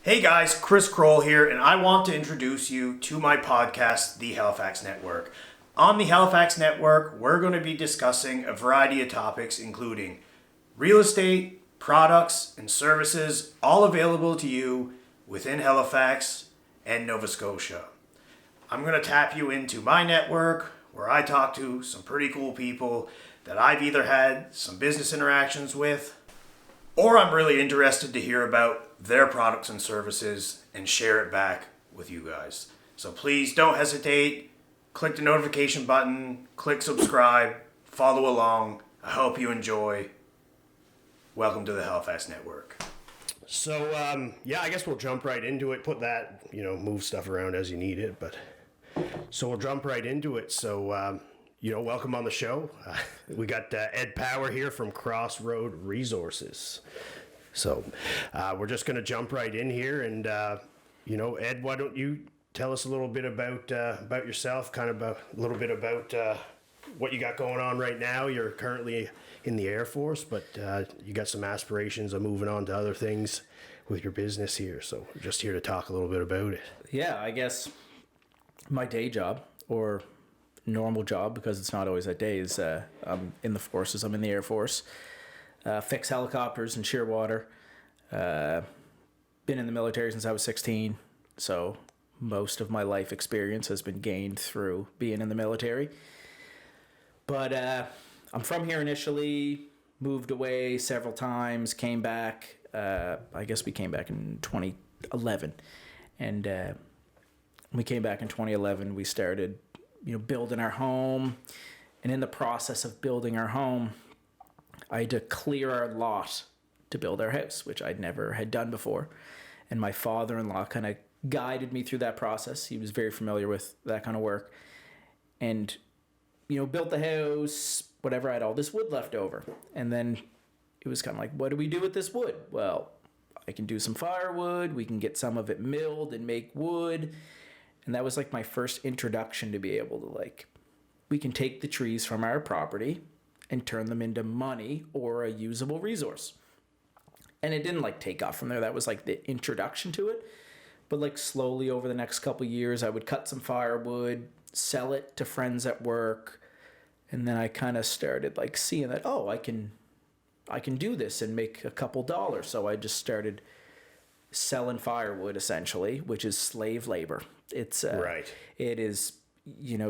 Hey guys, Chris Crowell here, and I want to introduce you to my podcast, The Halifax Network. On the Halifax Network, we're going to be discussing a variety of topics, including real estate, products, and services, all available to you within Halifax and Nova Scotia. I'm going to tap you into my network, where I talk to some pretty cool people that I've either had some business interactions with, or I'm really interested to hear about their products and services and share it back with you guys. So please don't hesitate. Click the notification button, click subscribe, follow along. I hope you enjoy. Welcome to the Halifax Network. So, I guess we'll jump right into it. Put that, move stuff around as you need it. So we'll jump right into it. So, welcome on the show. We got Ed Power here from Crossroads Resources. So we're just going to jump right in here. And, Ed, why don't you tell us a little bit about yourself, a little bit about what you got going on right now. You're currently in the Air Force, but you got some aspirations of moving on to other things with your business here. So we're just here to talk a little bit about it. Yeah, I guess my day job, or normal job, because it's not always that day, is I'm in the forces. I'm in the Air Force. Fix helicopters in Shearwater. Been in the military since I was 16, so most of my life experience has been gained through being in the military. But I'm from here initially, moved away several times, came back. I guess we came back in 2011. And when we came back in 2011, we started, building our home. And in the process of building our home, I had to clear our lot to build our house, which I'd never had done before. And my father-in-law kind of guided me through that process. He was very familiar with that kind of work. And, built the house, whatever. I had all this wood left over. And then it was kind of like, what do we do with this wood? Well, I can do some firewood. We can get some of it milled and make wood. And that was like my first introduction to be able to we can take the trees from our property and turn them into money or a usable resource. And it didn't take off from there. That was the introduction to it. But slowly over the next couple of years, I would cut some firewood, sell it to friends at work. And then I kind of started seeing that, I can do this and make a couple dollars. So I just started selling firewood essentially, which is slave labor. It's right. It is,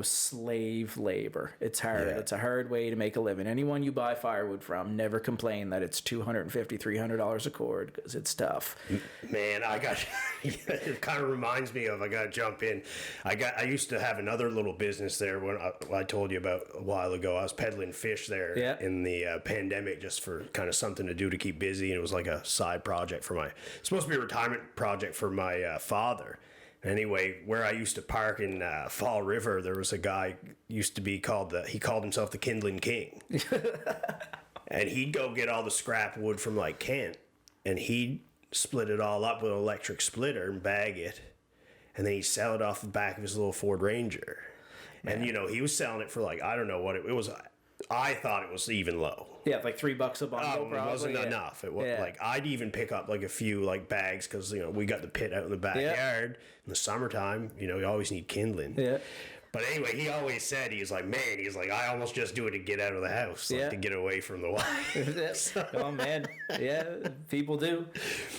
slave labor. It's hard. Yeah. It's a hard way to make a living. Anyone you buy firewood from, never complain that it's $250, $300 a cord, because it's tough. Man, it kind of reminds me of, I got to jump in. I used to have another little business there when I told you about a while ago. I was peddling fish there in the pandemic, just for kind of something to do to keep busy. And it was like a side project it's supposed to be a retirement project for my father. Anyway, where I used to park in Fall River, there was a guy used to be he called himself the Kindling King. And he'd go get all the scrap wood from Kent, and he'd split it all up with an electric splitter and bag it, and then he'd sell it off the back of his little Ford Ranger. Man. And, he was selling it for I don't know what it was. I thought it was even low. Yeah, $3 a bundle. It wasn't enough. It was I'd even pick up a few bags, because we got the pit out in the backyard in the summertime. You always need kindling. Yeah. But anyway, he always said, I almost just do it to get out of the house, to get away from the wife. Oh man, yeah, people do.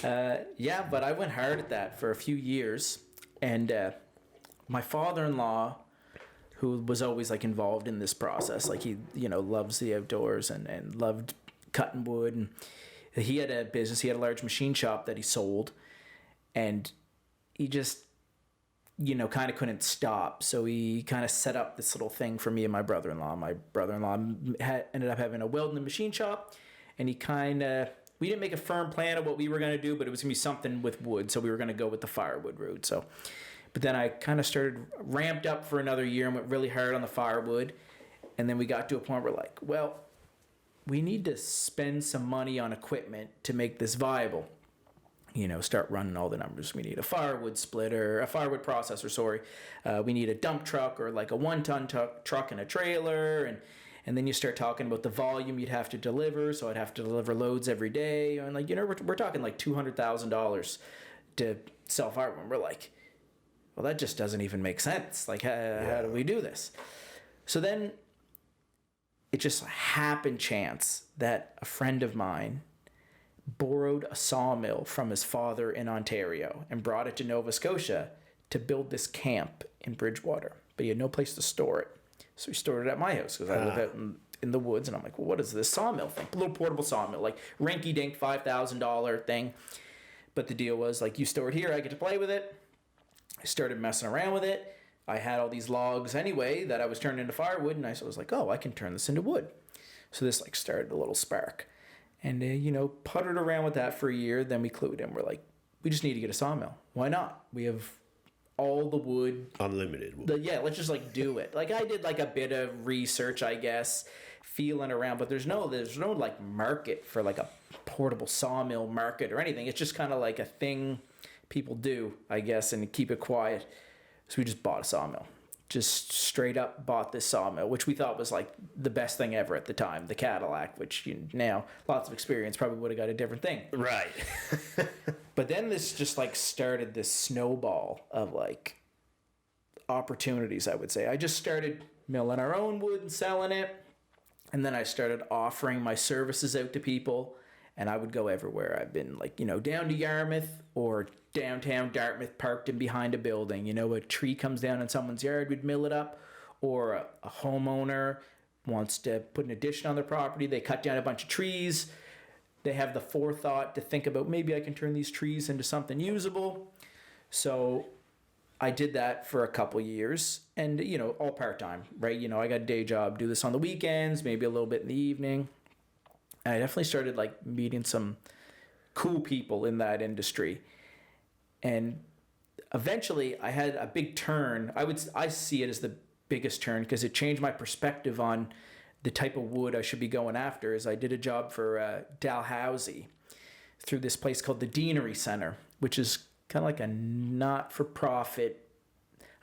But I went hard at that for a few years, and my father-in-law, who was always involved in this process. He, loves the outdoors and loved cutting wood. And he had a business. He had a large machine shop that he sold, and he just, kind of couldn't stop. So he kind of set up this little thing for me and my brother-in-law. My brother-in-law ended up having a welding machine shop, and we didn't make a firm plan of what we were going to do, but it was going to be something with wood. So we were going to go with the firewood route. But then I kind of ramped up for another year and went really hard on the firewood. And then we got to a point where we need to spend some money on equipment to make this viable. Start running all the numbers. We need a firewood processor, we need a dump truck, or a 1-ton truck and a trailer. And then you start talking about the volume you'd have to deliver. So I'd have to deliver loads every day. And we're talking $200,000 to sell firewood. And we're like, well, that just doesn't even make sense. Like, how do we do this? So then it just happened chance that a friend of mine borrowed a sawmill from his father in Ontario and brought it to Nova Scotia to build this camp in Bridgewater. But he had no place to store it. So he stored it at my house because I live out in the woods. And I'm like, well, what is this sawmill thing? A little portable sawmill, like rinky-dink $5,000 thing. But the deal was, like, you store it here, I get to play with it. I started messing around with it. I had all these logs anyway that I was turning into firewood, and I was like, oh, I can turn this into wood. So this, like, started a little spark. And, puttered around with that for a year. Then we clued in. We're like, we just need to get a sawmill. Why not? We have all the wood. Unlimited wood. Let's just, like, do it. Like, I did, like, a bit of research, I guess, feeling around. But there's no like, market for, like, a portable sawmill market or anything. It's just kind of like a thing people do, I guess, and keep it quiet. So we just bought a sawmill. Just straight up bought this sawmill, which we thought was like the best thing ever at the time. The Cadillac, which now lots of experience probably would have got a different thing. Right. But then this just like started this snowball of like opportunities, I would say. I just started milling our own wood and selling it. And then I started offering my services out to people. And I would go everywhere. I've been like, down to Yarmouth or downtown Dartmouth, parked in behind a building. A tree comes down in someone's yard, we'd mill it up. Or a homeowner wants to put an addition on their property. They cut down a bunch of trees. They have the forethought to think about, maybe I can turn these trees into something usable. So I did that for a couple years and, all part-time, right? I got a day job, do this on the weekends, maybe a little bit in the evening. I definitely started like meeting some cool people in that industry. And eventually I had a big turn. I see it as the biggest turn because it changed my perspective on the type of wood I should be going after. Is I did a job for Dalhousie through this place called the Deanery Center, which is kind of like a not-for-profit,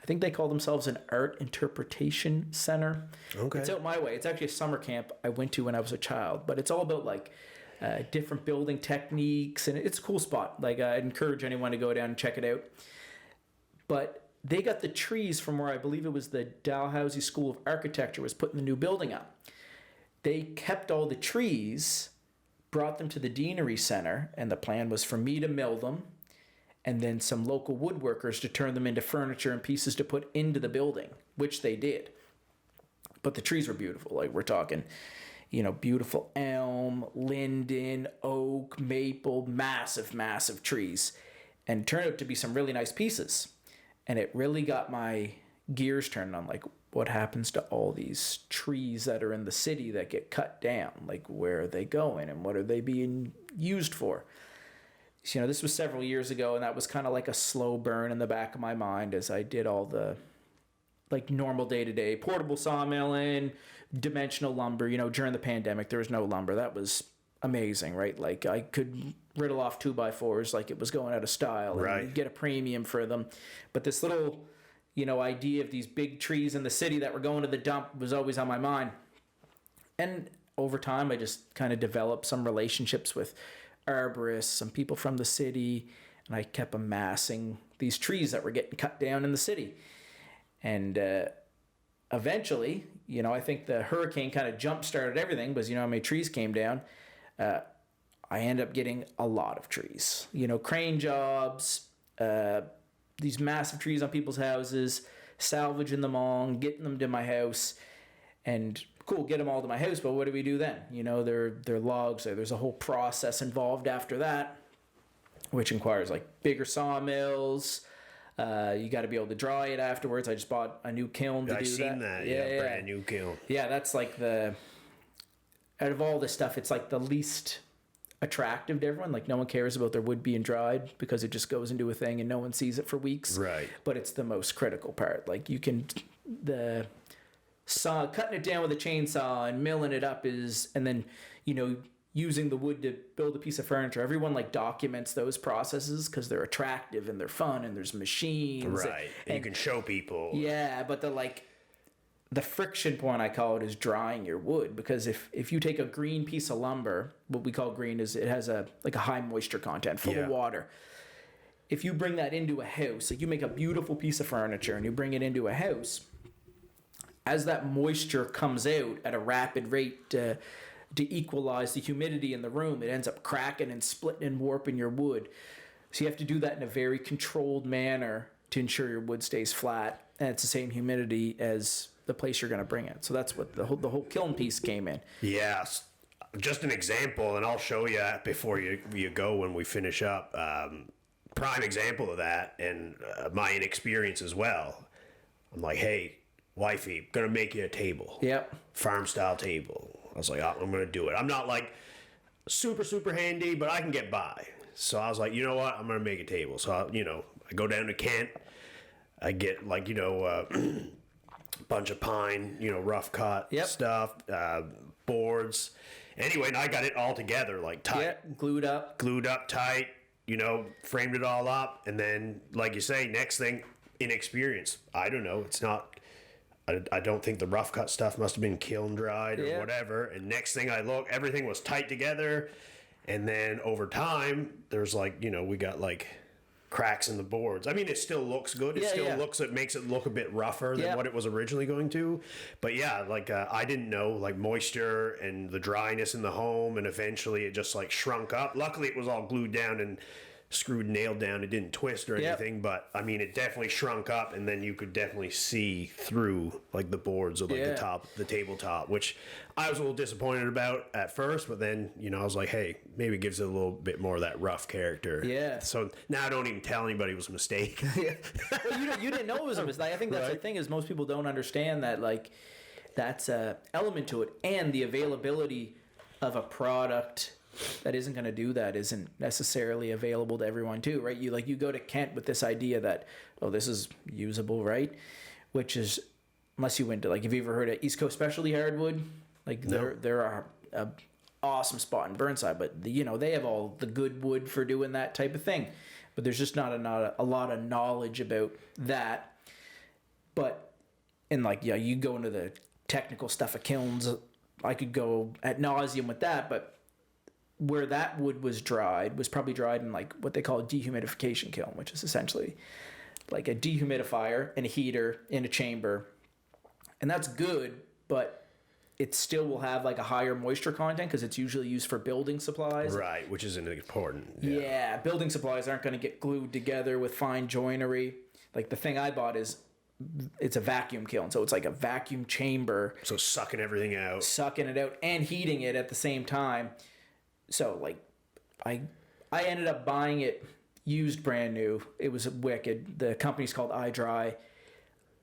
I think they call themselves an art interpretation center. Okay. It's out my way. It's actually a summer camp I went to when I was a child, but it's all about like different building techniques, and it's a cool spot. Like I'd encourage anyone to go down and check it out. But they got the trees from where I believe it was the Dalhousie School of Architecture was putting the new building up. They kept all the trees, brought them to the Deanery Center, and the plan was for me to mill them, and then some local woodworkers to turn them into furniture and pieces to put into the building, which they did. But the trees were beautiful. Like we're talking, beautiful elm, linden, oak, maple, massive, massive trees. And it turned out to be some really nice pieces. And it really got my gears turned on, like, what happens to all these trees that are in the city that get cut down? Like, where are they going and what are they being used for? This was several years ago, and that was kind of like a slow burn in the back of my mind as I did all the like normal day-to-day portable sawmilling, dimensional lumber. During the pandemic, there was no lumber. That was amazing, right? Like I could riddle off 2x4s like it was going out of style and get a premium for them. But this little, idea of these big trees in the city that were going to the dump was always on my mind. And over time, I just kind of developed some relationships with arborists, some people from the city, and I kept amassing these trees that were getting cut down in the city. And eventually, I think the hurricane kind of jump-started everything because how many trees came down. I ended up getting a lot of trees. Crane jobs, these massive trees on people's houses, salvaging them all, getting them to my house, and cool, get them all to my house, but what do we do then? They're logs. There's a whole process involved after that, which requires like bigger sawmills. You got to be able to dry it afterwards. I just bought a new kiln to do that. I've seen that. Yeah, brand new kiln. Yeah, that's like out of all this stuff, it's like the least attractive to everyone. Like no one cares about their wood being dried because it just goes into a thing and no one sees it for weeks. Right. But it's the most critical part. Like cutting it down with a chainsaw and milling it up and then, using the wood to build a piece of furniture. Everyone like documents those processes because they're attractive and they're fun and there's machines. Right. And you can show people. Yeah, but the friction point, I call it, is drying your wood, because if you take a green piece of lumber, what we call green is it has a high moisture content, full of water. if you bring that into a house, like you make a beautiful piece of furniture and you bring it into a house, as that moisture comes out at a rapid rate to equalize the humidity in the room, it ends up cracking and splitting and warping your wood. So you have to do that in a very controlled manner to ensure your wood stays flat and it's the same humidity as the place you're going to bring it. So that's what the whole kiln piece came in. Yes. Just an example, and I'll show you before you go when we finish up. Prime example of that, and my inexperience as well. I'm like, hey, wifey, gonna make you a table. Yep. Farm style table. I was like, oh, I'm gonna do it. I'm not like super handy, but I can get by. So I was like, you know what? I'm gonna make a table. So I go down to Kent. I get like bunch of pine, rough cut stuff, boards. Anyway, and I got it all together, like tight. Yep, glued up tight, framed it all up. And then, like you say, next thing, inexperience. I don't know. It's not, I don't think the rough cut stuff must have been kiln dried or whatever. And next thing I look, everything was tight together. And then over time, there's like, we got like cracks in the boards. I mean, it still looks good. It it makes it look a bit rougher than what it was originally going to. But yeah, like I didn't know like moisture and the dryness in the home, and eventually it just like shrunk up. Luckily, it was all glued down and screwed and nailed down. It didn't twist or anything, but I mean, it definitely shrunk up, and then you could definitely see through like the boards or like the tabletop, which I was a little disappointed about at first, but then I was like, hey, maybe it gives it a little bit more of that rough character. Yeah. So now I don't even tell anybody it was a mistake. Well, you didn't know it was a mistake. I think that's the thing, is most people don't understand that like that's a element to it, and the availability of a product that isn't going to do that isn't necessarily available to everyone too, right? You go to Kent with this idea that, oh, this is usable, right? Which is, unless you went to like, have you ever heard of East Coast Specialty Hardwood? Like there are a awesome spot in Burnside, but they have all the good wood for doing that type of thing, but there's just not a lot of knowledge about that. But and like you go into the technical stuff of kilns, I could go ad nauseum with that, but where that wood was dried was probably dried in like what they call a dehumidification kiln, which is essentially like a dehumidifier and a heater in a chamber. And that's good, but it still will have like a higher moisture content because it's usually used for building supplies. Right, which isn't important. Yeah, building supplies aren't going to get glued together with fine joinery. Like the thing I bought it's a vacuum kiln, so it's like a vacuum chamber. So sucking everything out. Sucking it out and heating it at the same time. So like I ended up buying it used brand new. It was wicked. The company's called iDry.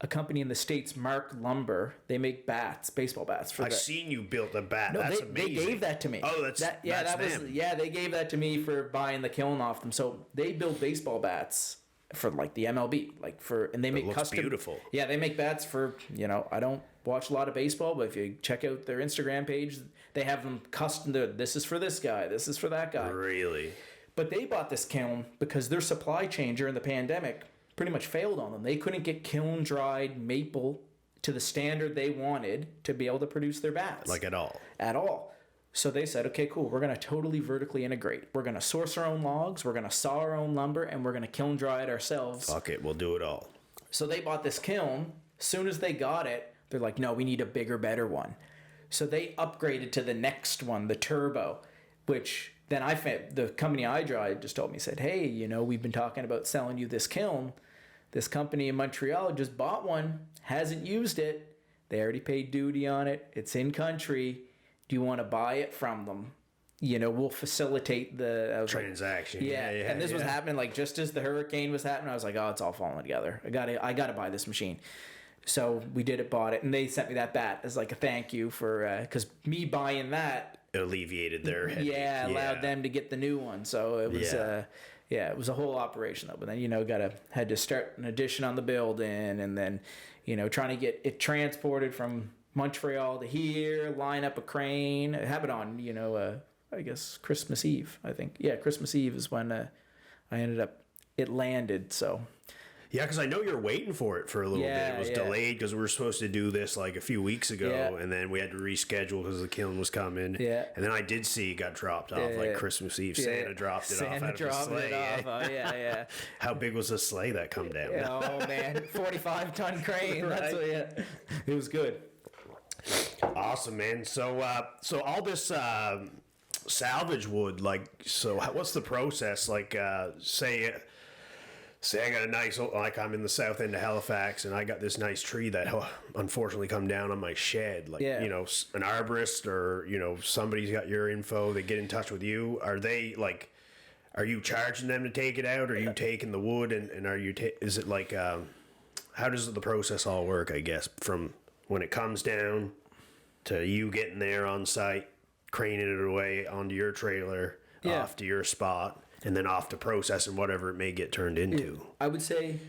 A company in the States, Mark Lumber. They make bats, baseball bats. I've seen you build a bat. No, that's they amazing. gave that to me. Oh, that's them. They gave that to me for buying the kiln off them. So they build baseball bats for like the MLB, and they make custom. Beautiful. Yeah, they make bats for I don't watch a lot of baseball, but if you check out their Instagram page, they have them custom. This is for this guy. This is for that guy. Really? But they bought this kiln because their supply chain during the pandemic pretty much failed on them. They couldn't get kiln dried maple to the standard they wanted to be able to produce their bats. Like at all. At all. So they said, okay, cool. We're going to totally vertically integrate. We're going to source our own logs. We're going to saw our own lumber, and we're going to kiln dry it ourselves. Fuck it. We'll do it all. So they bought this kiln. As soon as they got it, they're like, no, we need a bigger, better one. So they upgraded to the next one, the turbo, which then the company iDry just told me, said, hey, we've been talking about selling you this kiln. This company in Montreal just bought one, hasn't used it. They already paid duty on it. It's in country. Do you want to buy it from them? We'll facilitate the transaction. Like, yeah. And this was happening like just as the hurricane was happening. I was like, oh, it's all falling together. I gotta buy this machine. So we did it, bought it, and they sent me that bat as like a thank you for because me buying that, it alleviated their headache. Allowed them to get the new one. So it was it was a whole operation though. But then had to start an addition on the building, and then trying to get it transported from Montreal to here, line up a crane, have it on I guess Christmas Eve. I think Christmas Eve is when it landed. So Yeah, because I know you're waiting for it for a little bit. It was delayed because we were supposed to do this like a few weeks ago, and then we had to reschedule because the kiln was coming. Yeah. And then I did see it got dropped off like Christmas Eve. Santa dropped it off out of the sleigh. How big was the sleigh that come down? Oh, man. 45-ton crane. Right? That's what, it was good. Awesome, man. So all this salvage wood, like, so what's the process? Like, say I got a nice, like I'm in the south end of Halifax and I got this nice tree that unfortunately come down on my shed. Like, you know, an arborist or, you know, somebody's got your info, they get in touch with you. Are they like, are you charging them to take it out? Or are you taking the wood and are you, is it like, how does the process all work, I guess, from when it comes down to you getting there on site, craning it away onto your trailer, off to your spot, and then off to processing whatever it may get turned into? I would say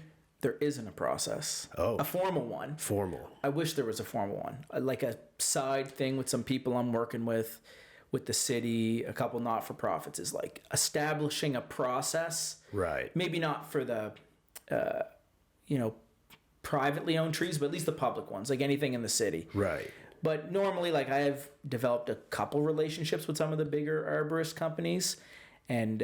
there isn't a process. A formal one. Formal. I wish there was a formal one. Like a side thing with some people I'm working with the city, a couple not-for-profits, is like establishing a process. Right. Maybe not for the, privately owned trees, but at least the public ones, like anything in the city. Right. But normally, like, I've developed a couple relationships with some of the bigger arborist companies. And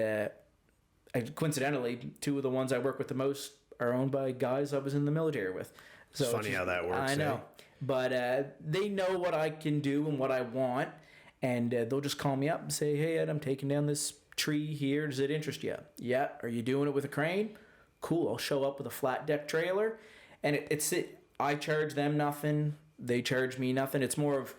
coincidentally, two of the ones I work with the most are owned by guys I was in the military with. So it's funny how that works. I know. But they know what I can do and what I want. And they'll just call me up and say, hey, Ed, I'm taking down this tree here. Does it interest you? Yeah. Are you doing it with a crane? Cool. I'll show up with a flat deck trailer. And I charge them nothing. They charge me nothing. It's more of...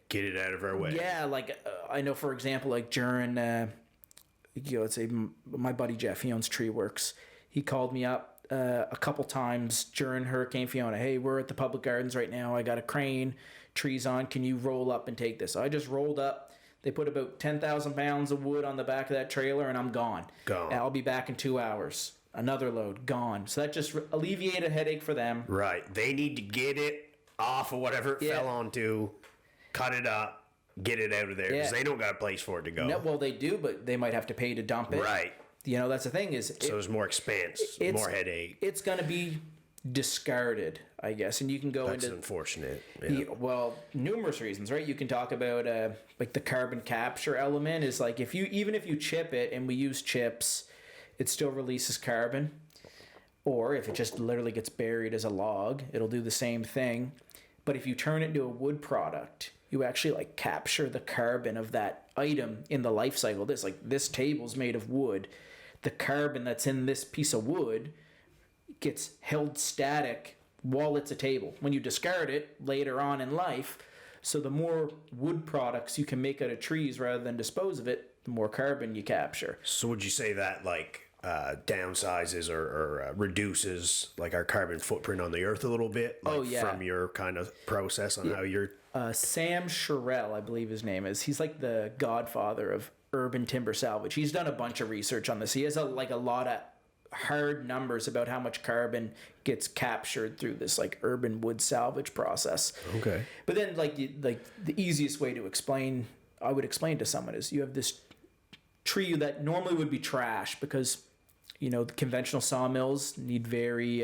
get it out of our way. Yeah. Like, I know, for example, like during... let's say my buddy Jeff, he owns Tree Works. He called me up a couple times during Hurricane Fiona. Hey, we're at the public gardens right now. I got a crane, trees on. Can you roll up and take this? So I just rolled up. They put about 10,000 pounds of wood on the back of that trailer, and I'm gone. And I'll be back in 2 hours. Another load, gone. So that just alleviated a headache for them. Right. They need to get it off of whatever it fell onto, cut it up, get it out of there, because they don't got a place for it to go. No, well, they do, but they might have to pay to dump it. Right. You know, that's the thing is... so there's more expense, more headache. It's going to be discarded, I guess, and you can go That's into... unfortunate. Well, numerous reasons, right? You can talk about, like, the carbon capture element is, like, even if you chip it, and we use chips, it still releases carbon. Or if it just literally gets buried as a log, it'll do the same thing. But if you turn it into a wood product... you actually like capture the carbon of that item in the life cycle. This table's made of wood. The carbon that's in this piece of wood gets held static while it's a table. When you discard it later on in life, so the more wood products you can make out of trees rather than dispose of it, the more carbon you capture. So would you say that like downsizes or reduces like our carbon footprint on the earth a little bit? Like, from your kind of process on how you're... Sam Sherrill, I believe his name is. He's like the godfather of urban timber salvage. He's done a bunch of research on this. He has a lot of hard numbers about how much carbon gets captured through this like urban wood salvage process. Okay. But then like the easiest way to explain, I would explain to someone, is you have this tree that normally would be trash because, you know, the conventional sawmills need very...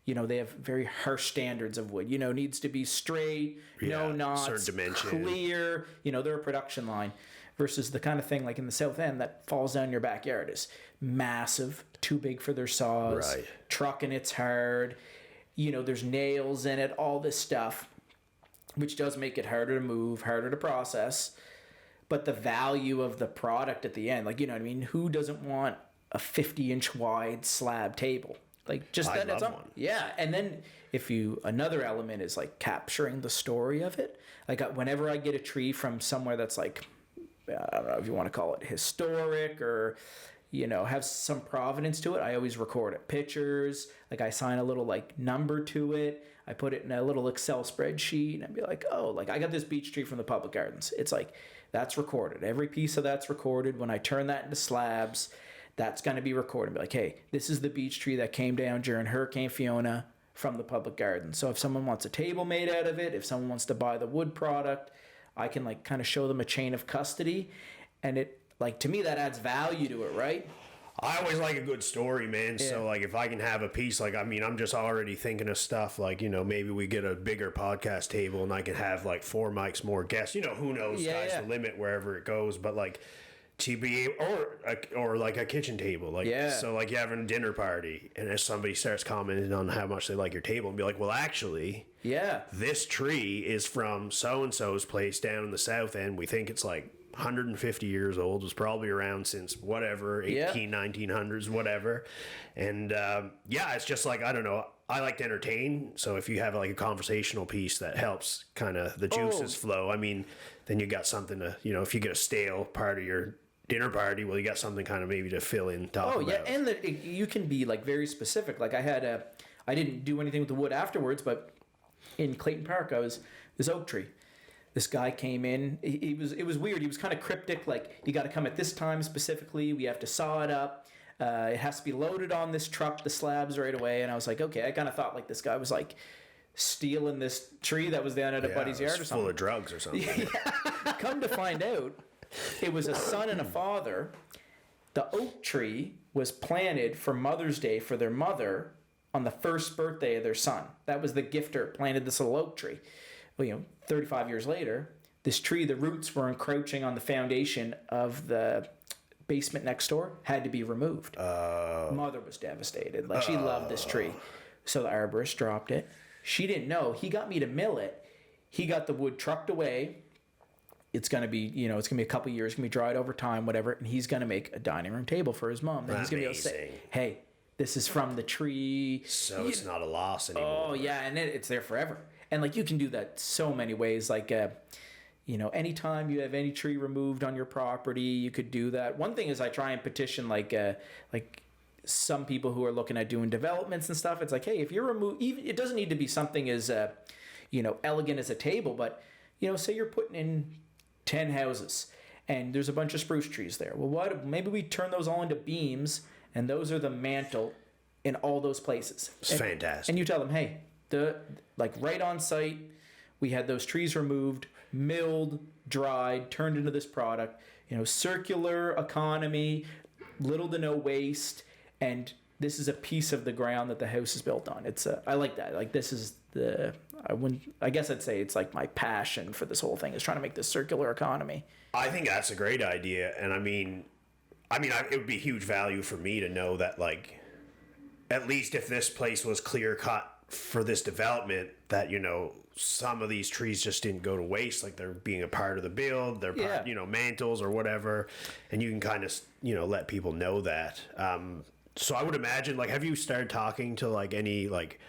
they have very harsh standards of wood. Needs to be straight, no knots, certain dimension, clear. They're a production line. Versus the kind of thing like in the South End that falls down your backyard is massive, too big for their saws. Right. Trucking it's hard. There's nails in it, all this stuff, which does make it harder to move, harder to process. But the value of the product at the end, like, who doesn't want a 50-inch wide slab table? Like just that it's on. Yeah. And then another element is like capturing the story of it. Like whenever I get a tree from somewhere that's like, I don't know if you want to call it historic or, have some provenance to it, I always record it. Pictures, like I sign a little like number to it. I put it in a little Excel spreadsheet and I'd be like, oh, like I got this beech tree from the public gardens. It's like, that's recorded. Every piece of that's recorded. When I turn that into slabs, that's going to be recorded. Be like, hey, this is the beech tree that came down during Hurricane Fiona from the public garden. So if someone wants a table made out of it, if someone wants to buy the wood product, I can like kind of show them a chain of custody. And it, like, to me, that adds value to it, right? I always like a good story, man. Yeah. So, like, if I can have a piece, like, I mean, I'm just already thinking of stuff like, maybe we get a bigger podcast table and I can have like 4 mics, more guests. Who knows? Sky's the limit wherever it goes. But like, to be or like a kitchen table, like so like you're having a dinner party, and if somebody starts commenting on how much they like your table, and be like, well, actually, this tree is from so and so's place down in the south end. We think it's like 150 years old, was probably around since whatever 1900s, whatever. And it's just like, I don't know, I like to entertain, so if you have like a conversational piece that helps kind of the juices flow, I mean, then you got something to, if you get a stale part of your dinner party, well, you got something kind of maybe to fill in talk about. And you can be like very specific. Like I didn't do anything with the wood afterwards, but in Clayton Park, I was this oak tree. This guy came in. It was weird. He was kind of cryptic. Like, you got to come at this time specifically. We have to saw it up. It has to be loaded on this truck, the slabs right away. And I was like, okay. I kind of thought like this guy was like stealing this tree that was down at a buddy's yard or something. Full of drugs or something. Come to find out, it was a son and a father. The oak tree was planted for Mother's Day for their mother on the first birthday of their son. That was the gifter planted this little oak tree. Well, 35 years later, this tree, the roots were encroaching on the foundation of the basement next door, had to be removed. Mother was devastated. Like, she loved this tree. So the arborist dropped it. She didn't know. He got me to mill it. He got the wood trucked away. It's going to be, it's going to be a couple years, it's going to be dried over time, whatever. And he's going to make a dining room table for his mom. And he's going to be able to say, hey, this is from the tree. So it's not a loss anymore. Oh, yeah. And it's there forever. And like, you can do that so many ways. Like, anytime you have any tree removed on your property, you could do that. One thing is I try and petition like some people who are looking at doing developments and stuff. It's like, hey, if you're even it doesn't need to be something as elegant as a table, but say you're putting in 10 houses and there's a bunch of spruce trees there. Well, maybe we turn those all into beams, and those are the mantle in all those places. It's fantastic. And you tell them, hey, right on site, we had those trees removed, milled, dried, turned into this product. Circular economy, little to no waste, and this is a piece of the ground that the house is built on. I like that. Like, this is I guess I'd say it's like my passion for this whole thing, is trying to make this circular economy. I think that's a great idea, and I mean, it would be huge value for me to know that, like, at least if this place was clear cut for this development, that some of these trees just didn't go to waste, like they're being a part of the build, they're part, mantles or whatever, and you can kind of let people know that. So I would imagine, like, have you started talking to like any like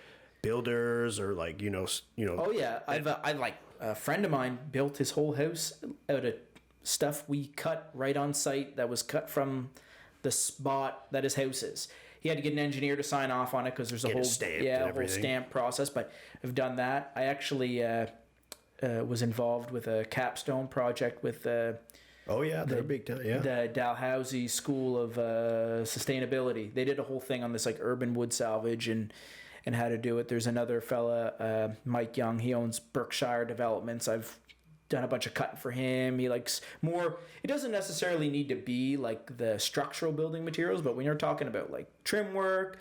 builders or like Oh yeah, I've like a friend of mine built his whole house out of stuff we cut right on site that was cut from the spot that his house is. He had to get an engineer to sign off on it because there's a whole stamp process. But I've done that. I actually was involved with a capstone project with they're big time. Yeah, the Dalhousie School of Sustainability. They did a whole thing on this like urban wood salvage and how to do it. There's another fella, Mike Young. He owns Berkshire Developments. I've done a bunch of cutting for him. He likes more. It doesn't necessarily need to be like the structural building materials, but when you're talking about like trim work,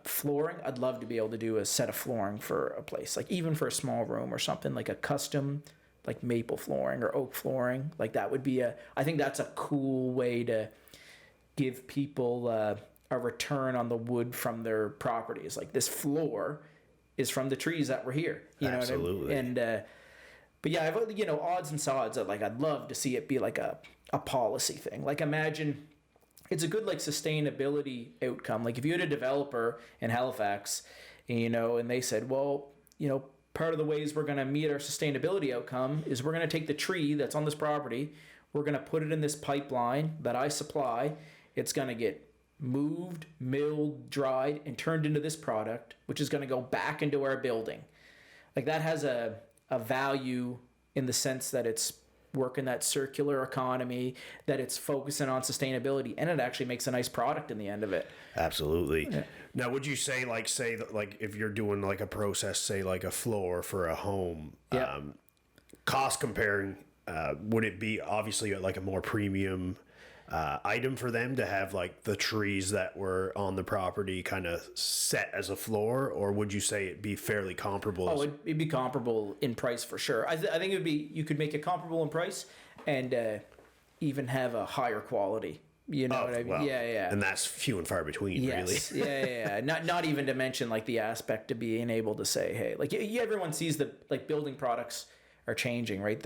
flooring, I'd love to be able to do a set of flooring for a place, like even for a small room or something, like a custom like maple flooring or oak flooring. Like that would be I think that's a cool way to give people a return on the wood from their properties. Like, this floor is from the trees that were here. Absolutely. What I mean? And but yeah, I've odds and sods that like I'd love to see it be like a policy thing. Like, imagine it's a good like sustainability outcome. Like, if you had a developer in Halifax, and they said, well, part of the ways we're going to meet our sustainability outcome is we're going to take the tree that's on this property, we're going to put it in this pipeline that I supply. It's going to get moved, milled, dried, and turned into this product, which is going to go back into our building. Like, that has a value in the sense that it's working that circular economy, that it's focusing on sustainability, and it actually makes a nice product in the end of it. Absolutely. Yeah. Now, would you say if you're doing like a process, say like a floor for a home, cost comparing, would it be obviously like a more premium item for them to have like the trees that were on the property kind of set as a floor, or would you say it'd be fairly comparable? Oh, it'd be comparable in price for sure. I think it would be, you could make it comparable in price and even have a higher quality. You know what I mean? Well, yeah. And that's few and far between, yes. really. yeah. Not even to mention like the aspect of being able to say, hey, like everyone sees the like building products are changing, right?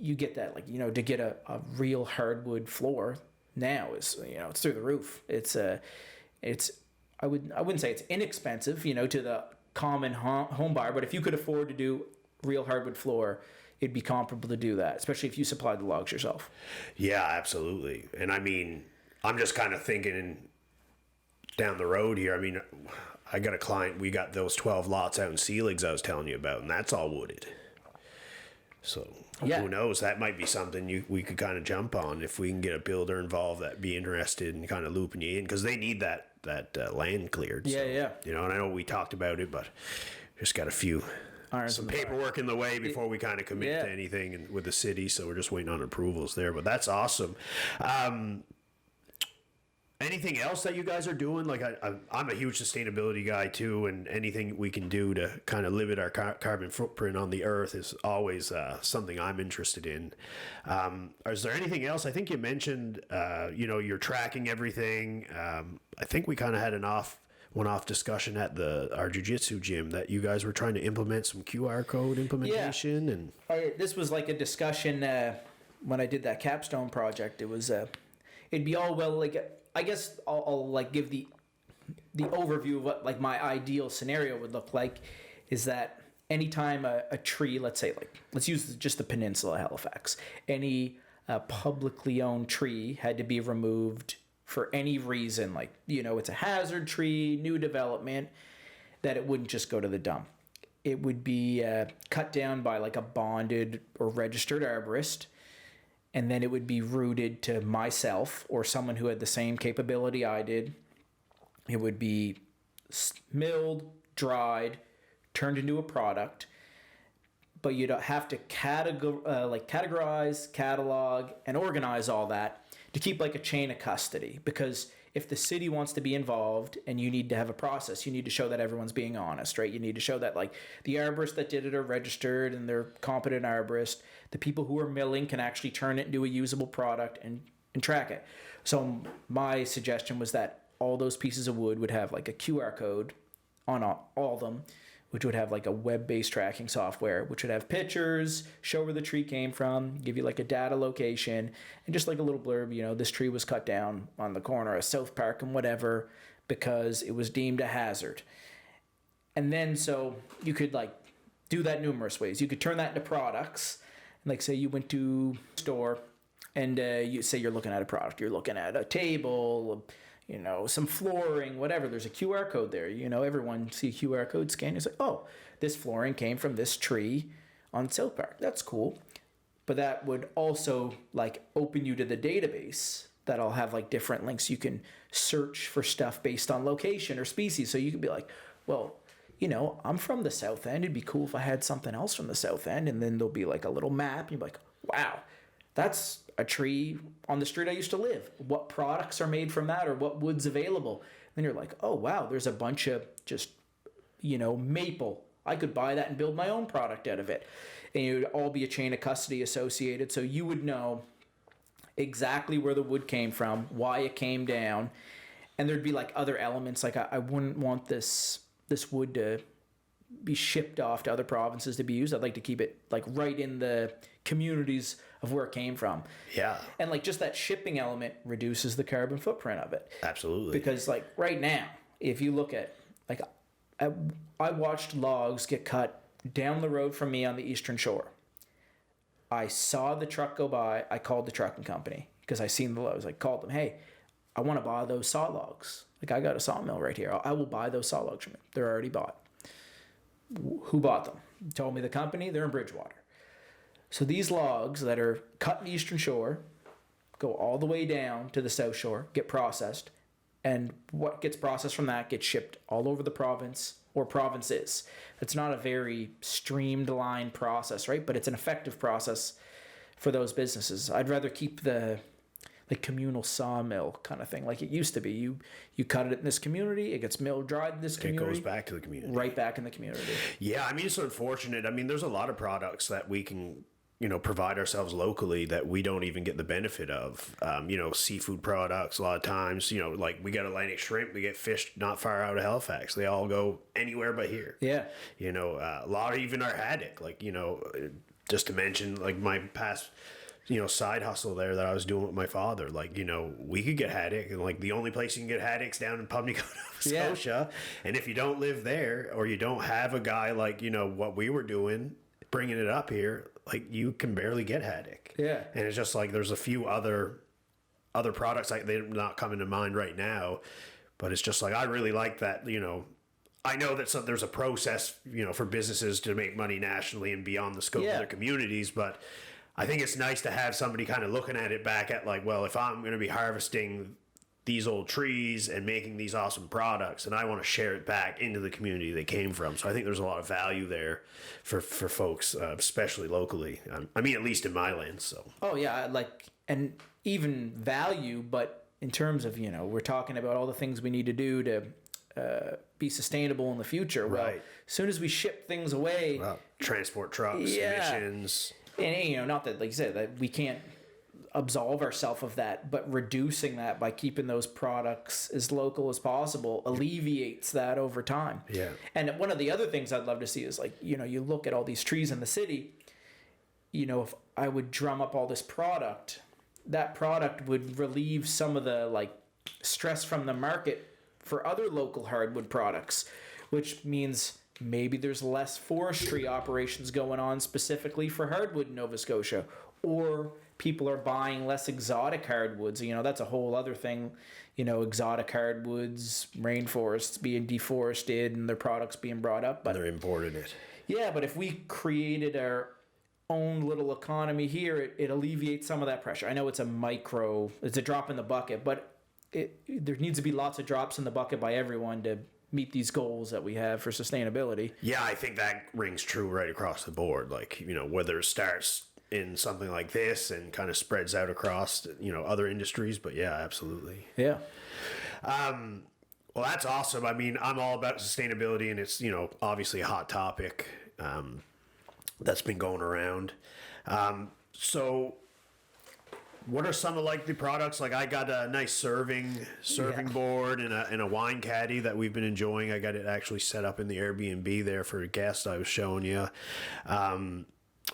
You get that, like, you know, to get a real hardwood floor now is, you know, it's through the roof. It's I wouldn't say it's inexpensive, you know, to the common home buyer, but if you could afford to do real hardwood floor, it'd be comparable to do that, especially if you supply the logs yourself. Yeah, absolutely. And I mean, I'm just kind of thinking down the road here. I mean, I got a client, we got those 12 lots out in Seeligs I was telling you about, and that's all wooded. So who knows? That might be something we could kind of jump on if we can get a builder involved that'd be interested in kind of looping you in, because they need that land cleared. Yeah. You know, and I know we talked about it, but just got some paperwork in the way before we kind of commit to anything with the city. So we're just waiting on approvals there, but that's awesome. Anything else that you guys are doing? Like I'm a huge sustainability guy too, and anything we can do to kind of limit our carbon footprint on the earth is always something I'm interested in. Is there anything else? I think you mentioned, you know, you're tracking everything. I think we kind of had one-off discussion at our jiu-jitsu gym that you guys were trying to implement some QR code implementation. And this was like a discussion when I did that capstone project. It was it'd be all well, like, I guess I'll like give the overview of what like my ideal scenario would look like is that anytime a tree, let's say, like, let's use just the peninsula of Halifax, any publicly owned tree had to be removed for any reason, like, you know, it's a hazard tree, new development, that it wouldn't just go to the dump. It would be cut down by like a bonded or registered arborist, and then it would be routed to myself or someone who had the same capability I did. It would be milled, dried, turned into a product, but you'd have to categorize, catalog, and organize all that to keep like a chain of custody, because if the city wants to be involved and you need to have a process, you need to show that everyone's being honest, right? You need to show that like the arborists that did it are registered and they're competent arborists. The people who are milling can actually turn it into a usable product and track it. So my suggestion was that all those pieces of wood would have like a QR code on all of them, which would have like a web-based tracking software, which would have pictures, show where the tree came from, give you like a data location, and just like a little blurb, you know, this tree was cut down on the corner of South Park and whatever because it was deemed a hazard. And then so you could like do that numerous ways. You could turn that into products. Like say you went to a store and you say you're looking at a product. You're looking at a table, you know, some flooring, whatever. There's a QR code there. You know, everyone see a QR code scan. It's like, oh, this flooring came from this tree on South Park. That's cool. But that would also like open you to the database that'll have like different links. You can search for stuff based on location or species. So you can be like, well, you know, I'm from the South End. It'd be cool if I had something else from the South End. And then there'll be like a little map. And you'll be like, wow, that's a tree on the street I used to live. What products are made from that, or what wood's available? Then you're like, oh, wow, there's a bunch of just, you know, maple. I could buy that and build my own product out of it. And it would all be a chain of custody associated. So you would know exactly where the wood came from, why it came down. And there'd be like other elements. Like I wouldn't want this wood to be shipped off to other provinces to be used. I'd like to keep it like right in the communities of where it came from. Yeah. And like just that shipping element reduces the carbon footprint of it. Absolutely. Because like right now, if you look at like I watched logs get cut down the road from me on the Eastern Shore. I saw the truck go by. I called the trucking company because I seen the logs. I called them, hey, I want to buy those saw logs. Like I got a sawmill right here. I will buy those saw logs from you. They're already bought. Who bought them? Told me the company. They're in Bridgewater. So these logs that are cut in the Eastern Shore go all the way down to the South Shore, get processed, and what gets processed from that gets shipped all over the province or provinces. It's not a very streamlined process, right? But it's an effective process for those businesses. I'd rather keep the like communal sawmill kind of thing, like it used to be. You cut it in this community, it gets mill dried in this community. It goes back to the community. Right back in the community. Yeah, I mean, it's unfortunate. I mean, there's a lot of products that we can, provide ourselves locally that we don't even get the benefit of. Seafood products, a lot of times, like we got Atlantic shrimp, we get fish not far out of Halifax. They all go anywhere but here. Yeah. A lot of even our haddock, like, just to mention, like my past side hustle there that I was doing with my father, like, we could get haddock, and like the only place you can get haddocks down in Pubnico, Nova Scotia. And if you don't live there, or you don't have a guy like, what we were doing, bringing it up here, like you can barely get haddock. Yeah. And it's just like, there's a few other products, like they're not coming to mind right now, but it's just like, I really like that, I know that there's a process, for businesses to make money nationally and beyond the scope of their communities, but I think it's nice to have somebody kind of looking at it back at like, well, if I'm going to be harvesting these old trees and making these awesome products, and I want to share it back into the community they came from. So I think there's a lot of value there for folks, especially locally. I mean, at least in my land. So. Oh yeah, and even value, but in terms of we're talking about all the things we need to do to be sustainable in the future. Well, as soon as we ship things away, transport trucks, emissions. And not that, like you said, that we can't absolve ourselves of that, but reducing that by keeping those products as local as possible alleviates that over time. Yeah. And one of the other things I'd love to see is like, you look at all these trees in the city, if I would drum up all this product, that product would relieve some of the like stress from the market for other local hardwood products, which means maybe there's less forestry operations going on specifically for hardwood in Nova Scotia, or people are buying less exotic hardwoods. That's a whole other thing. Exotic hardwoods, rainforests being deforested and their products being brought up. But they're importing it. Yeah, but if we created our own little economy here, it alleviates some of that pressure. I know it's a drop in the bucket, but there needs to be lots of drops in the bucket by everyone to meet these goals that we have for sustainability. Yeah, I think that rings true right across the board. Like, whether it starts in something like this and kind of spreads out across, other industries. But yeah, absolutely. Yeah. Well, that's awesome. I mean, I'm all about sustainability, and it's, obviously a hot topic that's been going around. So what are some of like the products? Like I got a nice serving board and a wine caddy that we've been enjoying. I got it actually set up in the Airbnb there for a guest I was showing you.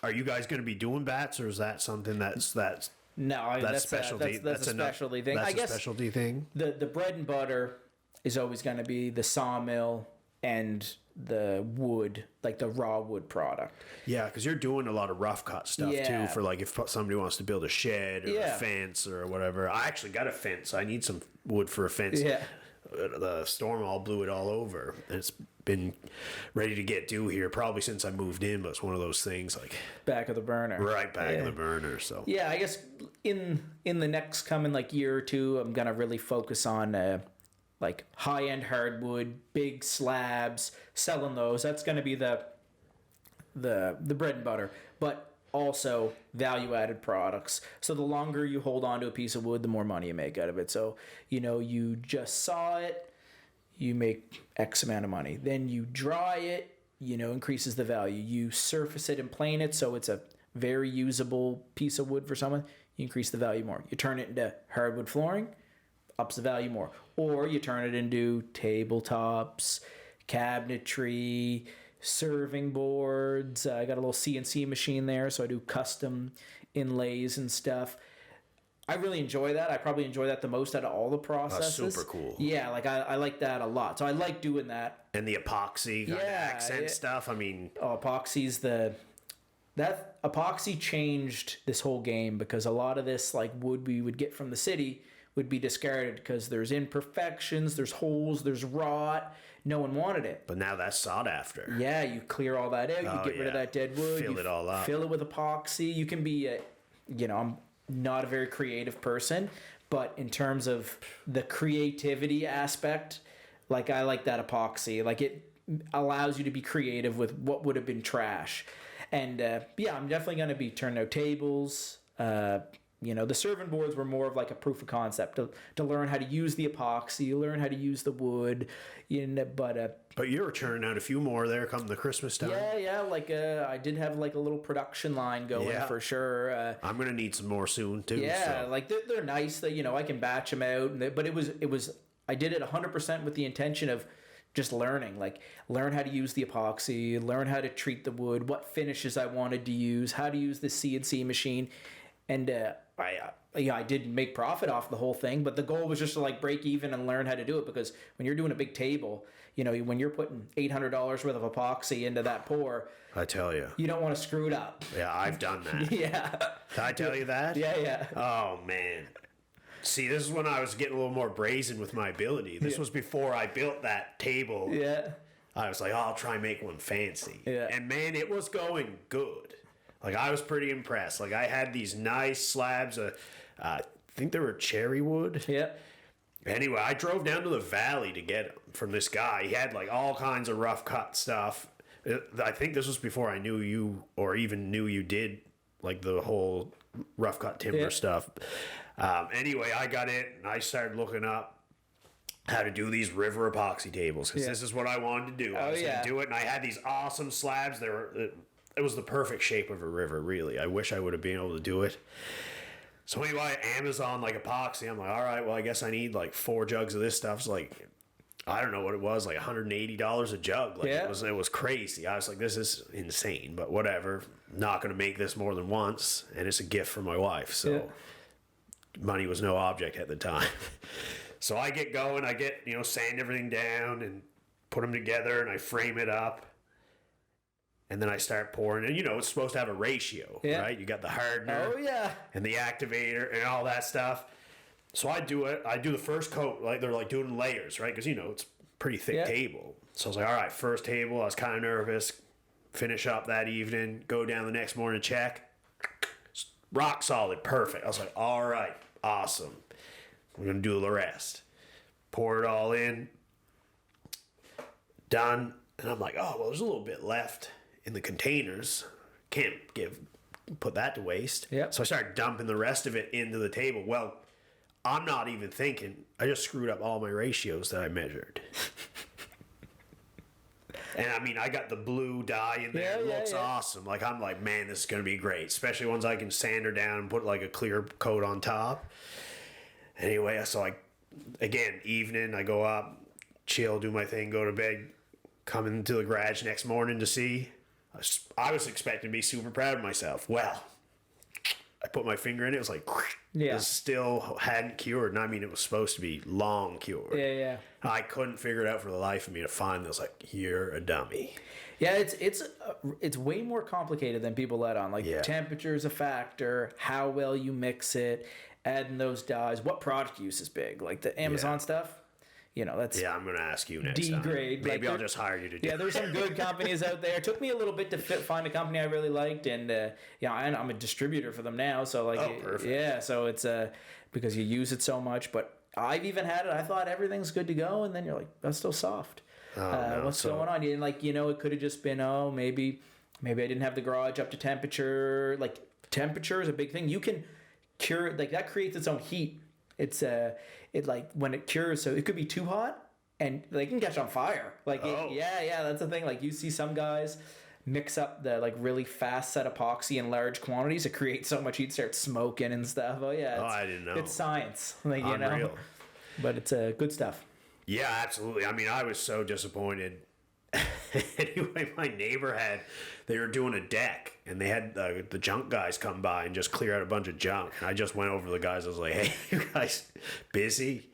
Are you guys going to be doing bats, or is that something that's no? That's specialty. That's a specialty thing. That's I guess a specialty thing. The bread and butter is always going to be the sawmill and the wood, like the raw wood product. Yeah, because you're doing a lot of rough cut stuff too, for like if somebody wants to build a shed or a fence or whatever. I actually got a fence. I need some wood for a fence. Yeah. The storm all blew it all over. And it's been ready to get due here probably since I moved in, but it's one of those things like back of the burner. Right back of the burner. So yeah, I guess in the next coming like year or two, I'm gonna really focus on like high-end hardwood, big slabs, selling those. That's gonna be the bread and butter. But also value-added products. So the longer you hold on to a piece of wood, the more money you make out of it. So, you just saw it, you make X amount of money. Then you dry it, increases the value. You surface it and plane it, so it's a very usable piece of wood for someone, you increase the value more. You turn it into hardwood flooring, ups the value more. Or you turn it into tabletops, cabinetry, serving boards. I got a little CNC machine there, so I do custom inlays and stuff. I really enjoy that. I probably enjoy that the most out of all the processes. That's super cool. Yeah, like I like that a lot. So I like doing that. And the epoxy kind of accent stuff. I mean, that epoxy changed this whole game, because a lot of this like wood we would get from the city would be discarded because there's imperfections, there's holes, there's rot. No one wanted it. But now that's sought after. Yeah, you clear all that out. You get rid of that dead wood. Fill it all up. Fill it with epoxy. You can be, I'm not a very creative person, but in terms of the creativity aspect, like I like that epoxy. Like it allows you to be creative with what would have been trash. And I'm definitely going to be turning out tables, The serving boards were more of like a proof of concept to learn how to use the epoxy, learn how to use the wood. But you were churning out a few more there come the Christmas time. Yeah. Like I did have like a little production line going for sure. I'm gonna need some more soon too. Yeah, so. like they're nice. That I can batch them out. But it was I did it 100% with the intention of just learning, like learn how to use the epoxy, learn how to treat the wood, what finishes I wanted to use, how to use the CNC machine. And I did make profit off the whole thing, but the goal was just to like break even and learn how to do it, because when you're doing a big table, when you're putting $800 worth of epoxy into that pour, I tell you, you don't want to screw it up. Yeah, I've done that. Yeah. Did I tell you that? Yeah. Oh man. See, this is when I was getting a little more brazen with my ability. This was before I built that table. Yeah. I was like, I'll try and make one fancy. Yeah. And man, it was going good. Like, I was pretty impressed. Like, I had these nice slabs of, I think they were cherry wood. Yeah. Anyway, I drove down to the valley to get them from this guy. He had, like, all kinds of rough cut stuff. I think this was before I knew you, or even knew you did, like, the whole rough cut timber stuff. Anyway, I got it, and I started looking up how to do these river epoxy tables, because this is what I wanted to do. I was going to do it, and I had these awesome slabs. It was the perfect shape of a river, really. I wish I would have been able to do it. So anyway, Amazon, like, epoxy. I'm like, all right, well, I guess I need, like, 4 jugs of this stuff. It's like, I don't know what it was, like $180 a jug. Like, it was crazy. I was like, this is insane, but whatever. Not going to make this more than once, and it's a gift from my wife, so money was no object at the time. So I get going, I get, sand everything down and put them together, and I frame it up. And then I start pouring, and it's supposed to have a ratio, right? You got the hardener, and the activator, and all that stuff. So I do it. I do the first coat, like they're like doing layers, right? Because it's a pretty thick table. So I was like, all right, first table. I was kind of nervous. Finish up that evening. Go down the next morning, check. Rock solid, perfect. I was like, all right, awesome. We're gonna do the rest. Pour it all in. Done. And I'm like, oh well, there's a little bit left in the containers. Can't put that to waste. Yep. So I started dumping the rest of it into the table. Well, I'm not even thinking. I just screwed up all my ratios that I measured. And I mean, I got the blue dye in there. It looks awesome. Like, I'm like, man, this is going to be great. Especially once I can sand her down and put like a clear coat on top. Anyway, so again, evening, I go up, chill, do my thing, go to bed, come into the garage next morning to see. I was expecting to be super proud of myself. Well, I put my finger in it. It was like, it still hadn't cured. And I mean, it was supposed to be long cured. Yeah. I couldn't figure it out for the life of me to find this. Like, you're a dummy. Yeah, it's way more complicated than people let on. Like, temperature is a factor, how well you mix it, adding those dyes. What product use is big? Like the Amazon stuff. That's I'm going to ask you next D grade. time. Maybe I'll just hire you to do it. Yeah, there's some good companies out there. It took me a little bit to find a company I really liked, and I'm a distributor for them now. So perfect. So it's because you use it so much. But I've even had it. I thought everything's good to go, and then you're like, that's still soft. What's going on? And it could have just been, maybe I didn't have the garage up to temperature. Like, temperature is a big thing. You can cure, like, that creates its own heat. It's when it cures, so it could be too hot and they can catch on fire. Like, that's the thing. Like, you see some guys mix up the like really fast set epoxy in large quantities. It creates so much heat, starts smoking and stuff. I didn't know. It's science, like, Unreal. But it's good stuff. Yeah, absolutely. I mean, I was so disappointed. Anyway, my neighbor they were doing a deck, and they had the junk guys come by and just clear out a bunch of junk. And I just went over to the guys. I was like, hey, you guys busy?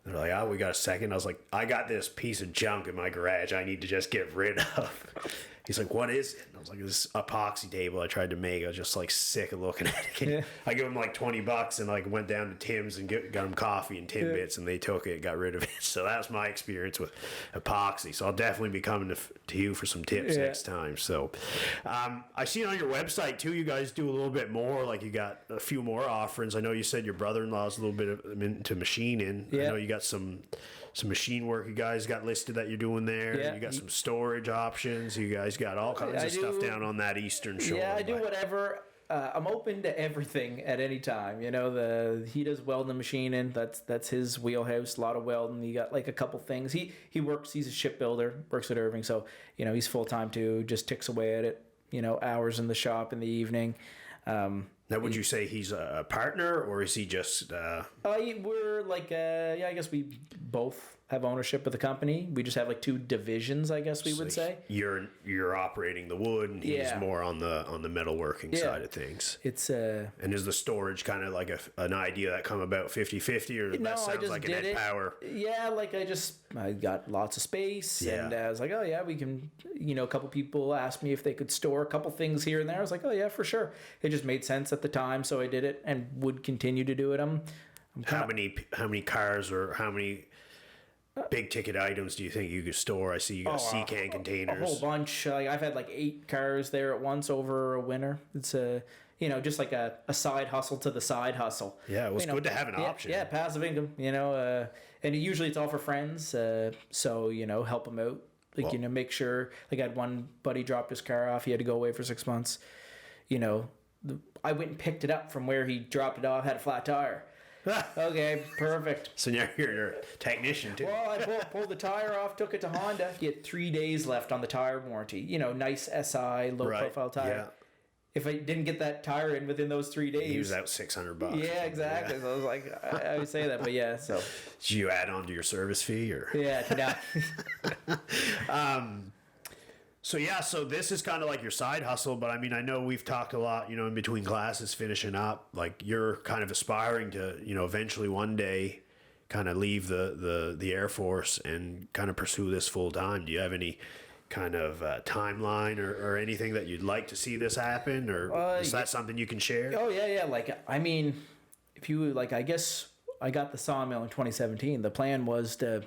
They're like, oh, we got a second. I was like, I got this piece of junk in my garage I need to just get rid of. He's like, what is it? And I was like, this epoxy table I tried to make. I was just like sick of looking at it. Yeah. I gave him like $20 and like went down to Tim's and got him coffee and Timbits, and they took it, got rid of it. So that was my experience with epoxy. So I'll definitely be coming to you for some tips next time. So I see on your website too, you guys do a little bit more. Like, you got a few more offerings. I know you said your brother-in-law's a little bit into machining. I know you got some machine work you guys got listed that you're doing there. You got some storage options. You guys got all kinds of stuff down on that eastern shore. Yeah, I do whatever. I'm open to everything at any time. You know, he does welding machining. That's his wheelhouse. A lot of welding. He got like a couple things. He works. He's a shipbuilder. Works at Irving. So you know he's full time too. Just ticks away at it. You know, hours in the shop in the evening. Now, would you say he's a partner, or is he just? We're like, I guess we both have ownership of the company. We just have like two divisions, I guess we would say. You're operating the wood, and he's more on the metalworking side of things. It's and is the storage kind of like an idea that come about 50-50, or that sounds like an Ed Power? Yeah, like I got lots of space, and I was like, oh yeah, we can. You know, a couple people asked me if they could store a couple things here and there. I was like, oh yeah, for sure. It just made sense at the time, so I did it and would continue to do it. How many cars or how many big ticket items do you think you could store? I see you got C-can containers. A whole bunch. I've had like 8 cars there at once over a winter. It's just like a side hustle to the side hustle. Yeah, it was good to have an option. Yeah, passive income. You know, and usually it's all for friends. So you know, help them out. Like make sure. Like I had one buddy dropped his car off. He had to go away for 6 months. You know, I went and picked it up from where he dropped it off. Had a flat tire. Okay, perfect. So now you're a technician too. Well, I pulled the tire off, took it to Honda. You had 3 days left on the tire warranty. You know, nice SI, low profile tire. Yeah. If I didn't get that tire in within those 3 days, he was out $600. Yeah, exactly. Yeah. So I was like, I would say that, but yeah. So did you add on to your service fee, or? Yeah, no. So this is kind of like your side hustle, but I mean, I know we've talked a lot, you know, in between classes, finishing up, like you're kind of aspiring to, you know, eventually one day kind of leave the Air Force and kind of pursue this full time. Do you have any kind of timeline or anything that you'd like to see this happen, or is that something you can share? Oh yeah. Like, I mean, if you like, I guess I got the sawmill in 2017. The plan was to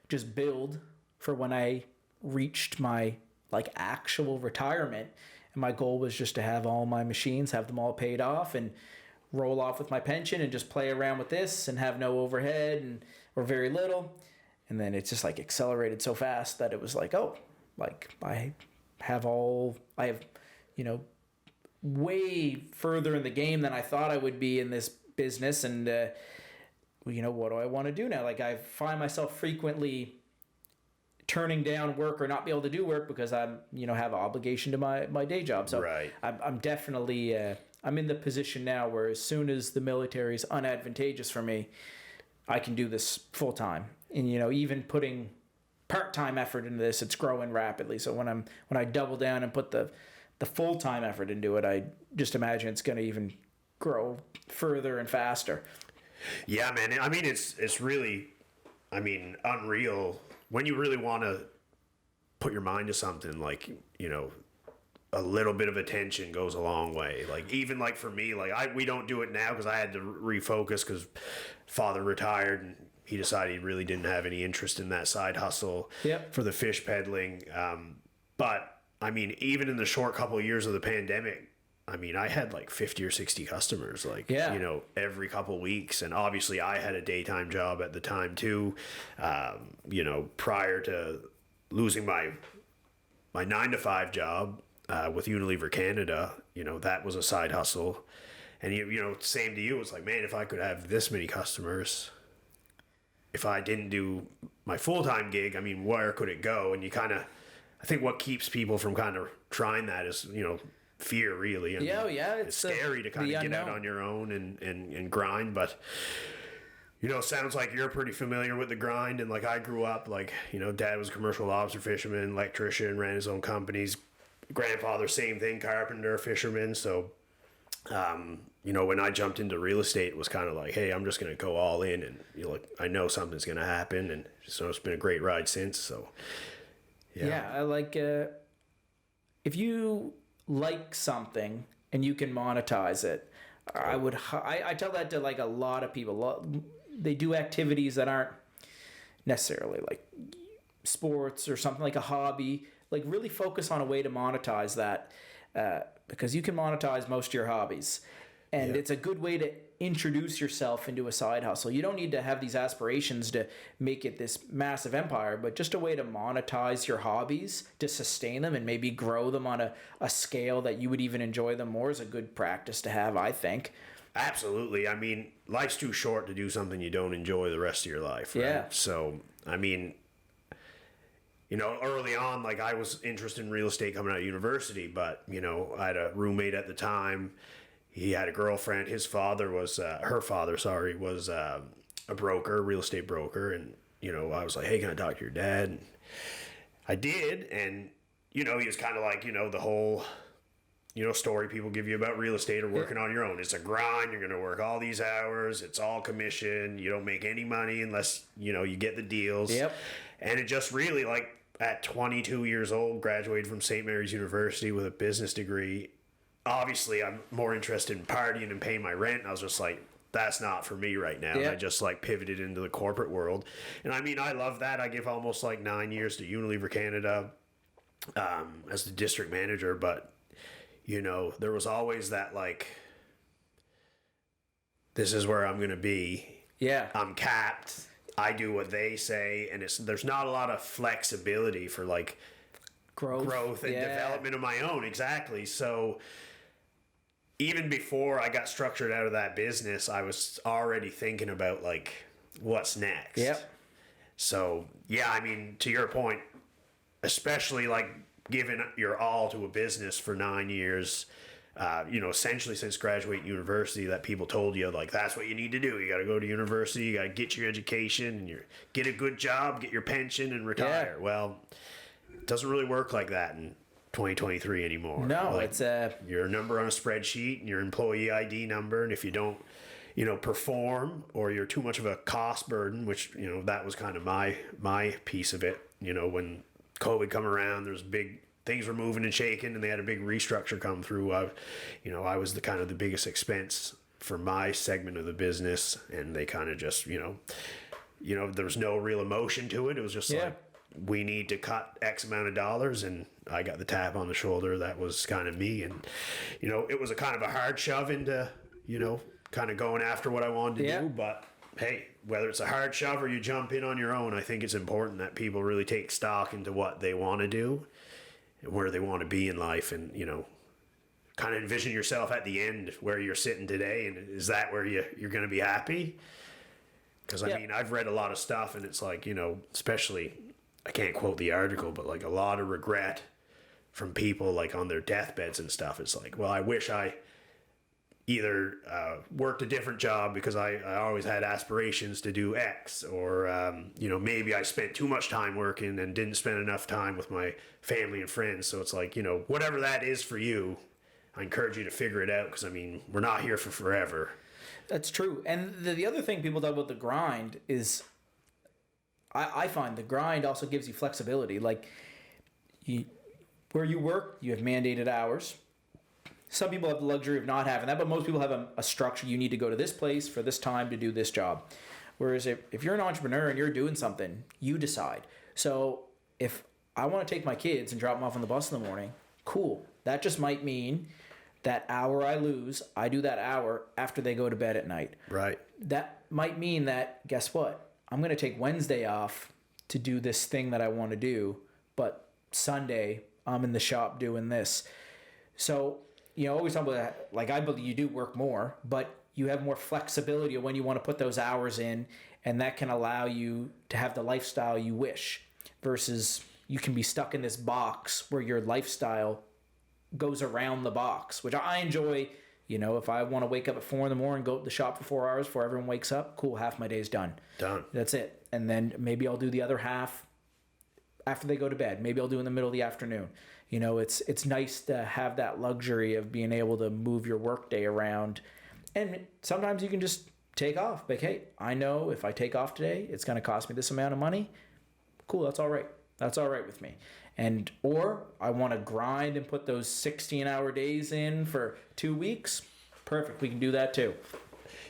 just build for when I reached my like actual retirement, and my goal was just to have all my machines, have them all paid off, and roll off with my pension and just play around with this and have no overhead or very little. And then it's just like accelerated so fast that it was like, oh, like I have you know, way further in the game than I thought I would be in this business. And you know, what do I want to do now? Like I find myself frequently turning down work or not be able to do work because I'm, you know, have an obligation to my day job. So right. I'm definitely, I'm in the position now where as soon as the military is unadvantageous for me, I can do this full time. And, you know, even putting part-time effort into this, it's growing rapidly. So when I double down and put the full-time effort into it, I just imagine it's going to even grow further and faster. Yeah, man. I mean, it's really, I mean, unreal. When you really want to put your mind to something, like, you know, a little bit of attention goes a long way. Like, even like for me, like we don't do it now because I had to refocus because father retired and he decided he really didn't have any interest in that side hustle for the fish peddling. But I mean, even in the short couple of years of the pandemic, I mean, I had like 50 or 60 customers, like, you know, every couple of weeks. And obviously I had a daytime job at the time too. You know, prior to losing my 9-to-5 job with Unilever Canada, you know, that was a side hustle. And, you know, same to you. It's like, man, if I could have this many customers, if I didn't do my full-time gig, I mean, where could it go? And you kind of, I think what keeps people from kind of trying that is, you know, fear, really. I mean, it's scary to kind of get out on your own and grind, but you know, sounds like you're pretty familiar with the grind. And like I grew up, like, you know, dad was a commercial lobster fisherman, electrician, ran his own companies. Grandfather, same thing, carpenter, fisherman. So, you know, when I jumped into real estate, it was kind of like, hey, I'm just going to go all in, and you know, like, I know something's going to happen, and so it's been a great ride since. So, yeah, I like if you like something and you can monetize it, I tell that to like a lot of people. They do activities that aren't necessarily like sports or something, like a hobby. Like really focus on a way to monetize that, because you can monetize most of your hobbies. And it's a good way to introduce yourself into a side hustle. You don't need to have these aspirations to make it this massive empire, but just a way to monetize your hobbies, to sustain them and maybe grow them on a scale that you would even enjoy them more is a good practice to have, I think. Absolutely. I mean, life's too short to do something you don't enjoy the rest of your life, right? Yeah. So, I mean, you know, early on, like I was interested in real estate coming out of university, but, you know, I had a roommate at the time. He had a girlfriend. His father was, her father, sorry, was a broker, real estate broker. And, you know, I was like, hey, can I talk to your dad? And I did. And, you know, he was kind of like, you know, the whole, you know, story people give you about real estate or working on your own. It's a grind. You're going to work all these hours. It's all commission. You don't make any money unless, you know, you get the deals. Yep. And it just really, like, at 22 years old, graduated from St. Mary's University with a business degree. Obviously, I'm more interested in partying and paying my rent. I was just like, that's not for me right now. Yeah. And I just like pivoted into the corporate world. And I mean, I love that. I give almost like 9 years to Unilever Canada as the district manager. But, you know, there was always that like, this is where I'm going to be. Yeah. I'm capped. I do what they say. And there's not a lot of flexibility for like growth and development of my own. Exactly. So even before I got structured out of that business, I was already thinking about like what's next. Yep. So yeah, I mean, to your point, especially like giving your all to a business for 9 years, you know, essentially since graduating university, that people told you like, that's what you need to do. You got to go to university, you got to get your education and get a good job, get your pension and retire. Yeah. Well, it doesn't really work like that in 2023 anymore. No, like, it's your number on a spreadsheet and your employee ID number. And if you don't, you know, perform or you're too much of a cost burden, which, you know, that was kind of my piece of it. You know, when COVID come around, there's big things were moving and shaking and they had a big restructure come through. I was the kind of the biggest expense for my segment of the business. And they kind of just, you know, there was no real emotion to it. It was just like, we need to cut X amount of dollars, and I got the tap on the shoulder. That was kind of me. And, you know, it was a kind of a hard shove into, you know, kind of going after what I wanted to do. But hey, whether it's a hard shove or you jump in on your own, I think it's important that people really take stock into what they want to do and where they want to be in life, and, you know, kind of envision yourself at the end where you're sitting today. And is that where you're going to be happy? Because I mean, I've read a lot of stuff and it's like, you know, especially, I can't quote the article, but like a lot of regret from people like on their deathbeds and stuff. It's like, well, I wish I either worked a different job because I always had aspirations to do X, or, you know, maybe I spent too much time working and didn't spend enough time with my family and friends. So it's like, you know, whatever that is for you, I encourage you to figure it out, because I mean, we're not here for forever. That's true. And the other thing people talk about the grind is, I find the grind also gives you flexibility. Like, where you work, you have mandated hours. Some people have the luxury of not having that, but most people have a structure. You need to go to this place for this time to do this job. Whereas if you're an entrepreneur and you're doing something, you decide. So if I want to take my kids and drop them off on the bus in the morning, cool. That just might mean that hour I lose, I do that hour after they go to bed at night. Right. That might mean that, guess what? I'm going to take Wednesday off to do this thing that I want to do, but Sunday I'm in the shop doing this. So, you know, always talk about that. Like, I believe you do work more, but you have more flexibility of when you want to put those hours in, and that can allow you to have the lifestyle you wish, versus you can be stuck in this box where your lifestyle goes around the box, which I enjoy. You know, if I want to wake up at 4 a.m, go to the shop for 4 hours before everyone wakes up, cool, half my day's done. That's it. And then maybe I'll do the other half after they go to bed. Maybe I'll do in the middle of the afternoon. You know, it's nice to have that luxury of being able to move your workday around. And sometimes you can just take off. Like, hey, I know if I take off today, it's going to cost me this amount of money. Cool, that's all right. That's all right with me. And or I want to grind and put those 16-hour days in for 2 weeks. Perfect. We can do that too.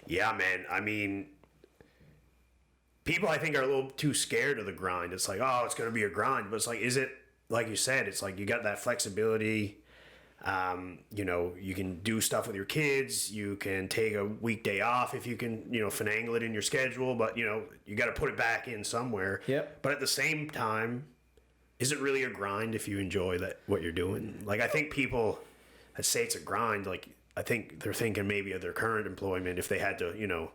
Yeah, man. I mean, people I think are a little too scared of the grind. It's like, oh, it's going to be a grind. But it's like, is it, like you said, it's like you got that flexibility. You know, you can do stuff with your kids. You can take a weekday off if you can, you know, finagle it in your schedule. But, you know, you got to put it back in somewhere. Yep. But at the same time, is it really a grind if you enjoy what you're doing? Like, I think people that say it's a grind, like, I think they're thinking maybe of their current employment if they had to, you know,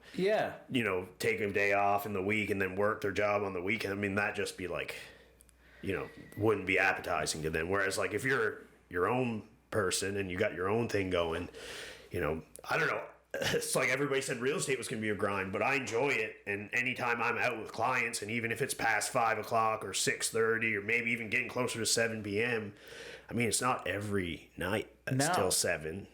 take a day off in the week and then work their job on the weekend. I mean, that just be like, you know, wouldn't be appetizing to them. Whereas, like, if you're your own person and you got your own thing going, you know, I don't know. It's like everybody said real estate was going to be a grind, but I enjoy it. And anytime I'm out with clients, and even if it's past 5 o'clock or 6:30 or maybe even getting closer to 7 p.m., I mean, it's not every night till 7.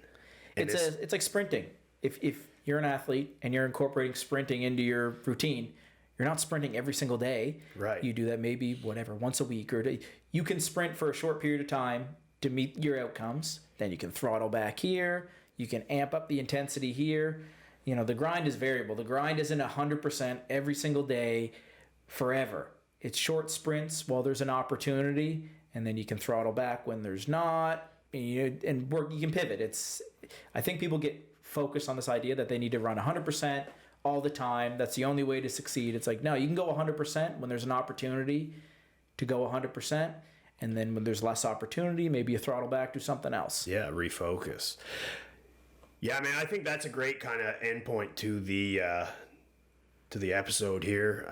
And it's like sprinting. If you're an athlete and you're incorporating sprinting into your routine, you're not sprinting every single day. Right. You do that maybe once a week or you can sprint for a short period of time to meet your outcomes. Then you can throttle back here. You can amp up the intensity here. You know, the grind is variable. The grind isn't 100% every single day forever. It's short sprints while there's an opportunity, and then you can throttle back when there's not. And work. You can pivot. I think people get focused on this idea that they need to run 100% all the time. That's the only way to succeed. It's like, no, you can go 100% when there's an opportunity to go 100%. And then when there's less opportunity, maybe you throttle back, do something else. Yeah, refocus. Yeah, man, I think that's a great kind of endpoint to the episode here.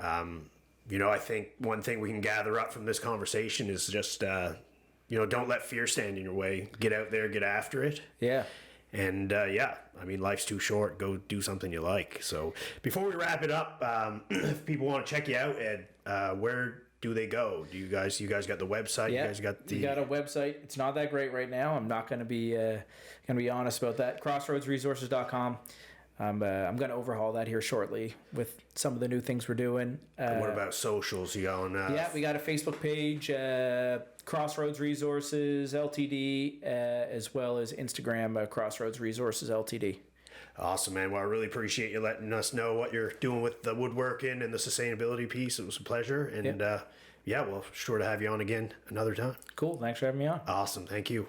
You know, I think one thing we can gather up from this conversation is just, you know, don't let fear stand in your way. Get out there, get after it. Yeah. And yeah, I mean, life's too short. Go do something you like. So before we wrap it up, if people want to check you out, Ed, where do they go? Do you guys got the website? Yeah, you guys got we got a website. It's not that great right now. I'm not going to be honest about that. Crossroadsresources.com. I'm going to overhaul that here shortly with some of the new things we're doing. What about socials? You on? Yeah, we got a Facebook page, Crossroads Resources Ltd, as well as Instagram, Crossroads Resources Ltd. Awesome, man. Well, I really appreciate you letting us know what you're doing with the woodworking and the sustainability piece. It was a pleasure. And yeah, well, sure to have you on again another time. Cool. Thanks for having me on. Awesome. Thank you.